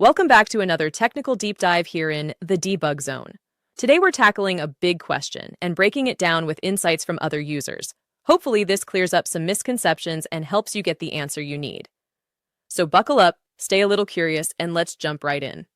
Welcome back to another technical deep dive here in the debug zone. Today we're tackling a big question and breaking it down with insights from other users. Hopefully this clears up some misconceptions and helps you get the answer you need. So buckle up, stay a little curious, and let's jump right in.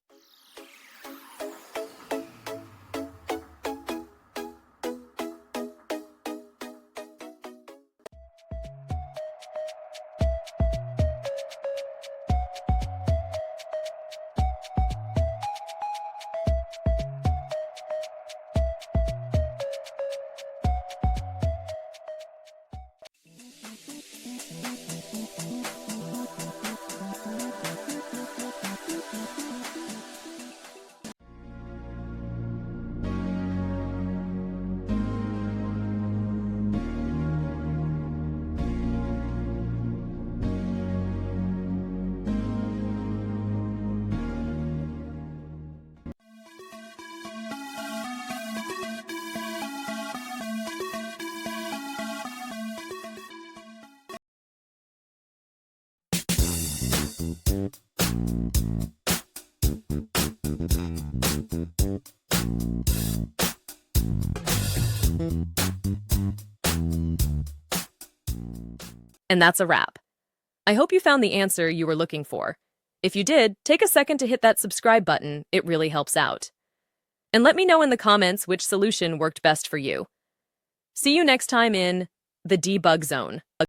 And that's a wrap. I hope you found the answer you were looking for. If you did, take a second to hit that subscribe button. It really helps out. And let me know in the comments which solution worked best for you. See you next time in the debug zone.